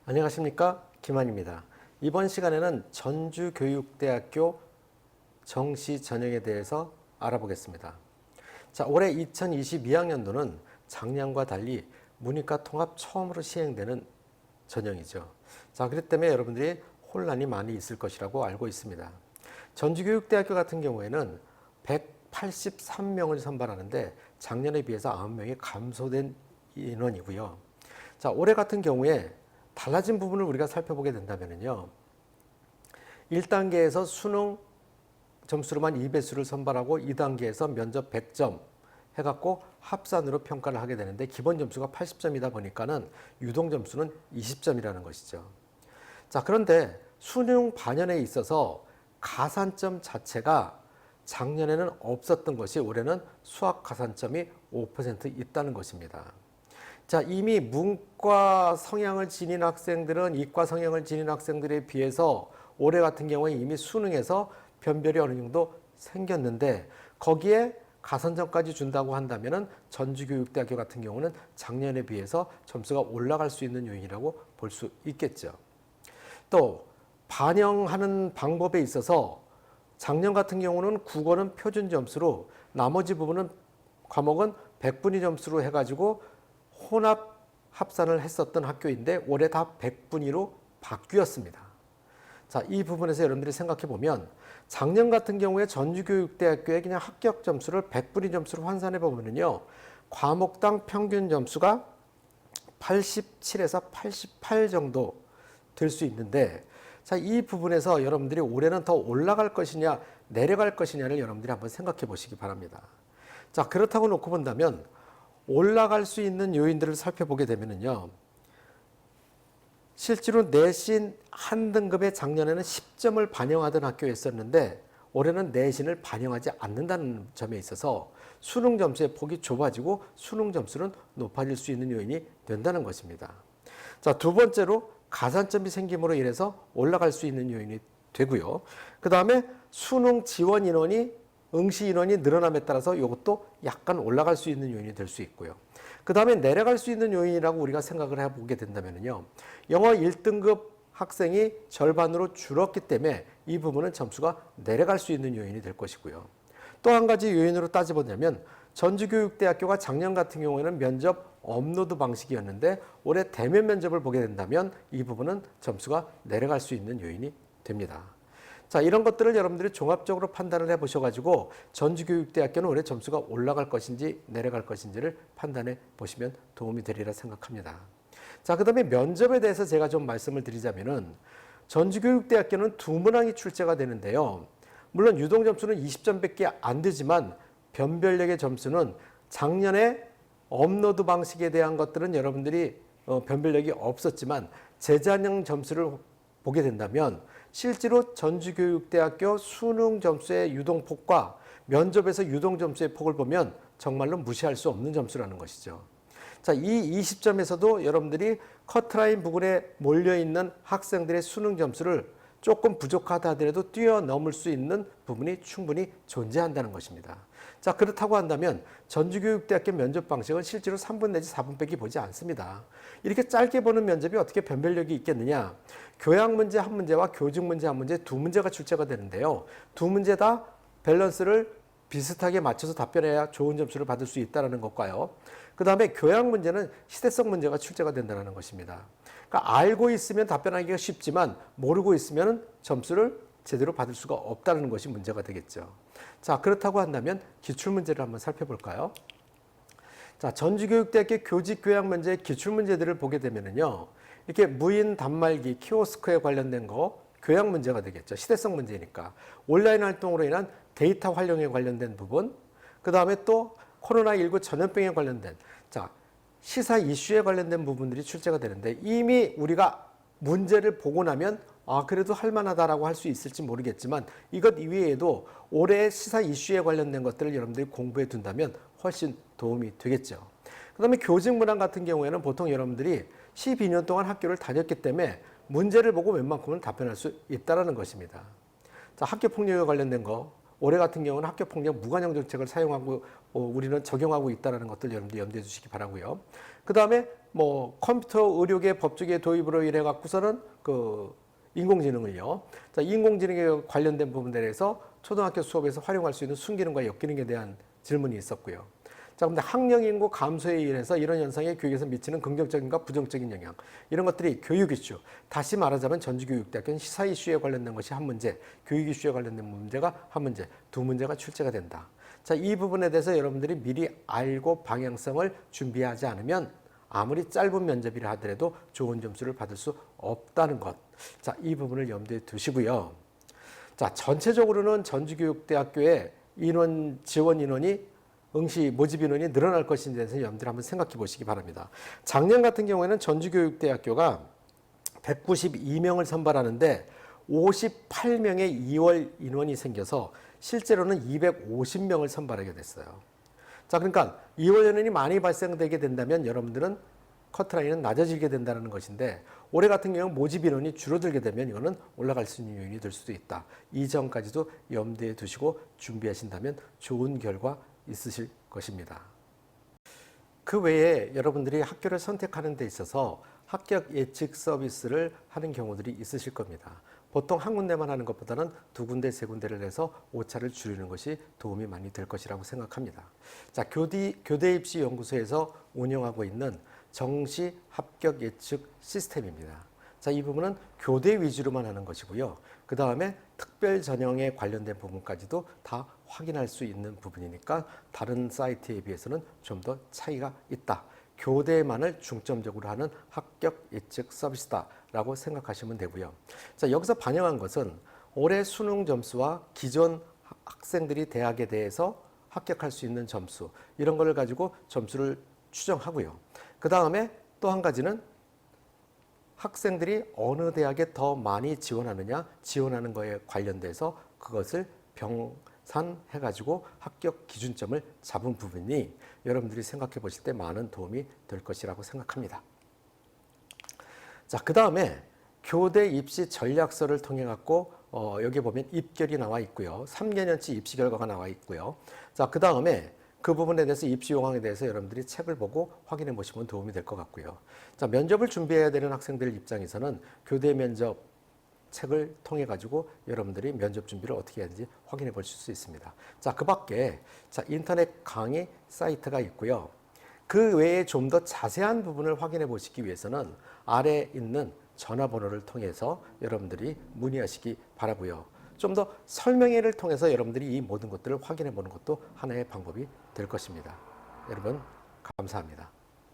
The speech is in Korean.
안녕하십니까, 김한입니다. 이번 시간에는 전주교육대학교 정시 전형에 대해서 알아보겠습니다. 자, 올해 2022학년도는 작년과 달리 문이과 통합 처음으로 시행되는 전형이죠. 자, 그렇기 때문에 여러분들이 혼란이 많이 있을 것이라고 알고 있습니다. 전주교육대학교 같은 경우에는 183명을 선발하는데 작년에 비해서 9명이 감소된 인원이고요. 자, 올해 같은 경우에 달라진 부분을 우리가 살펴보게 된다면요. 1단계에서 수능 점수로만 2배수를 선발하고 2단계에서 면접 100점 해갖고 합산으로 평가를 하게 되는데 기본 점수가 80점이다 보니까는 유동 점수는 20점이라는 것이죠. 자, 그런데 수능 반영에 있어서 가산점 자체가 작년에는 없었던 것이 올해는 수학 가산점이 5% 있다는 것입니다. 자, 이미 문과 성향을 지닌 학생들은 이과 성향을 지닌 학생들에 비해서 올해 같은 경우에 이미 수능에서 변별이 어느 정도 생겼는데 거기에 가산점까지 준다고 한다면은 전주교육대학교 같은 경우는 작년에 비해서 점수가 올라갈 수 있는 요인이라고 볼 수 있겠죠. 또 반영하는 방법에 있어서 작년 같은 경우는 국어는 표준 점수로 나머지 부분은 과목은 100분위 점수로 해가지고 혼합 합산을 했었던 학교인데 올해 다 100분위로 바뀌었습니다. 자, 이 부분에서 여러분들이 생각해 보면 작년 같은 경우에 전주교육대학교의 그냥 합격 점수를 100분위 점수로 환산해 보면요. 과목당 평균 점수가 87에서 88 정도 될 수 있는데 자, 이 부분에서 여러분들이 올해는 더 올라갈 것이냐 내려갈 것이냐를 여러분들이 한번 생각해 보시기 바랍니다. 자, 그렇다고 놓고 본다면 올라갈 수 있는 요인들을 살펴보게 되면요. 실제로 내신 한 등급에 작년에는 10점을 반영하던 학교였었는데 올해는 내신을 반영하지 않는다는 점에 있어서 수능 점수의 폭이 좁아지고 수능 점수는 높아질 수 있는 요인이 된다는 것입니다. 자, 두 번째로 가산점이 생김으로 인해서 올라갈 수 있는 요인이 되고요. 그 다음에 수능 지원 인원이 응시 인원이 늘어남에 따라서 이것도 약간 올라갈 수 있는 요인이 될 수 있고요. 그 다음에 내려갈 수 있는 요인이라고 우리가 생각을 해보게 된다면요. 영어 1등급 학생이 절반으로 줄었기 때문에 이 부분은 점수가 내려갈 수 있는 요인이 될 것이고요. 또 한 가지 요인으로 따져보자면 전주교육대학교가 작년 같은 경우에는 면접 업로드 방식이었는데 올해 대면 면접을 보게 된다면 이 부분은 점수가 내려갈 수 있는 요인이 됩니다. 자, 이런 것들을 여러분들이 종합적으로 판단을 해보셔가지고 전주교육대학교는 올해 점수가 올라갈 것인지 내려갈 것인지를 판단해 보시면 도움이 되리라 생각합니다. 자, 그 다음에 면접에 대해서 제가 좀 말씀을 드리자면은 전주교육대학교는 두 문항이 출제가 되는데요. 물론 유동 점수는 20점밖에 안 되지만 변별력의 점수는 작년에 업로드 방식에 대한 것들은 여러분들이 변별력이 없었지만 재반영 점수를 보게 된다면 실제로 전주교육대학교 수능 점수의 유동폭과 면접에서 유동 점수의 폭을 보면 정말로 무시할 수 없는 점수라는 것이죠. 자, 이 20점에서도 여러분들이 커트라인 부분에 몰려있는 학생들의 수능 점수를 조금 부족하다 하더라도 뛰어넘을 수 있는 부분이 충분히 존재한다는 것입니다. 자, 그렇다고 한다면 전주교육대학교 면접 방식은 실제로 3분 내지 4분 빼기 보지 않습니다. 이렇게 짧게 보는 면접이 어떻게 변별력이 있겠느냐. 교양 문제 한 문제와 교직 문제 한 문제 두 문제가 출제가 되는데요. 두 문제 다 밸런스를 비슷하게 맞춰서 답변해야 좋은 점수를 받을 수 있다는 것과요. 그 다음에 교양 문제는 시대성 문제가 출제가 된다는 것입니다. 그러니까 알고 있으면 답변하기가 쉽지만 모르고 있으면 점수를 제대로 받을 수가 없다는 것이 문제가 되겠죠. 자, 그렇다고 한다면 기출문제를 한번 살펴볼까요? 자, 전주교육대학교 교직교양 문제 기출문제들을 보게 되면요. 이렇게 무인 단말기, 키오스크에 관련된 거 교양 문제가 되겠죠. 시대성 문제니까. 온라인 활동으로 인한 데이터 활용에 관련된 부분, 그 다음에 또 코로나19 전염병에 관련된 자, 시사 이슈에 관련된 부분들이 출제가 되는데 이미 우리가 문제를 보고 나면 그래도 할만하다라고 할 수 있을지 모르겠지만 이것 이외에도 올해의 시사 이슈에 관련된 것들을 여러분들이 공부해 둔다면 훨씬 도움이 되겠죠. 그 다음에 교직 문항 같은 경우에는 보통 여러분들이 12년 동안 학교를 다녔기 때문에 문제를 보고 웬만큼은 답변할 수 있다는 것입니다. 자, 학교폭력에 관련된 거 올해 같은 경우는 학교폭력 무관용 정책을 사용하고 우리는 적용하고 있다는 것들 여러분들 염두에 두시기 바라고요. 그 다음에 뭐 컴퓨터 의료계 법조계 도입으로 인해 갖고서는 그 인공지능을요. 자, 인공지능에 관련된 부분에 대해서 초등학교 수업에서 활용할 수 있는 순기능과 역기능에 대한 질문이 있었고요. 자, 근데 학령 인구 감소에 인해서 이런 현상이 교육에서 미치는 긍정적인가 부정적인 영향, 이런 것들이 교육 이슈, 다시 말하자면 전주교육대학교는 시사 이슈에 관련된 것이 한 문제, 교육 이슈에 관련된 문제가 한 문제, 두 문제가 출제가 된다. 자, 이 부분에 대해서 여러분들이 미리 알고 방향성을 준비하지 않으면 아무리 짧은 면접이라 하더라도 좋은 점수를 받을 수 없다는 것. 자, 이 부분을 염두에 두시고요. 자, 전체적으로는 전주교육대학교의 인원, 지원 인원이 응시 모집 인원이 늘어날 것인지에 대해서 여러분들 한번 생각해 보시기 바랍니다. 작년 같은 경우에는 전주교육대학교가 192명을 선발하는데 58명의 2월 인원이 생겨서 실제로는 250명을 선발하게 됐어요. 자, 그러니까 2월 인원이 많이 발생되게 된다면 여러분들은 커트라인은 낮아지게 된다는 것인데, 올해 같은 경우 모집 인원이 줄어들게 되면 이거는 올라갈 수 있는 요인이 될 수도 있다. 이 점까지도 염두에 두시고 준비하신다면 좋은 결과 있으실 것입니다. 그 외에 여러분들이 학교를 선택하는 데 있어서 합격 예측 서비스를 하는 경우들이 있으실 겁니다. 보통 한 군데만 하는 것보다는 두 군데, 세 군데를 해서 오차를 줄이는 것이 도움이 많이 될 것이라고 생각합니다. 자, 교대입시연구소에서 운영하고 있는 정시 합격 예측 시스템입니다. 자, 이 부분은 교대 위주로만 하는 것이고요. 그 다음에 특별 전형에 관련된 부분까지도 다 확인할 수 있는 부분이니까 다른 사이트에 비해서는 좀 더 차이가 있다. 교대만을 중점적으로 하는 합격 예측 서비스다라고 생각하시면 되고요. 자, 여기서 반영한 것은 올해 수능 점수와 기존 학생들이 대학에 대해서 합격할 수 있는 점수, 이런 걸 가지고 점수를 추정하고요. 그 다음에 또 한 가지는 학생들이 어느 대학에 더 많이 지원하느냐, 지원하는 거에 관련돼서 그것을 병산해가지고 합격 기준점을 잡은 부분이 여러분들이 생각해 보실 때 많은 도움이 될 것이라고 생각합니다. 자, 그 다음에 교대 입시 전략서를 통해 갖고 여기 보면 입결이 나와 있고요. 3개년치 입시 결과가 나와 있고요. 자, 그 다음에 그 부분에 대해서 입시 요강에 대해서 여러분들이 책을 보고 확인해 보시면 도움이 될 것 같고요. 자, 면접을 준비해야 되는 학생들 입장에서는 교대 면접 책을 통해 가지고 여러분들이 면접 준비를 어떻게 하는지 확인해 보실 수 있습니다. 자, 그 밖에 인터넷 강의 사이트가 있고요. 그 외에 좀 더 자세한 부분을 확인해 보시기 위해서는 아래에 있는 전화번호를 통해서 여러분들이 문의하시기 바라고요. 좀 더 설명회를 통해서 여러분들이 이 모든 것들을 확인해 보는 것도 하나의 방법이 될 것입니다. 여러분, 감사합니다.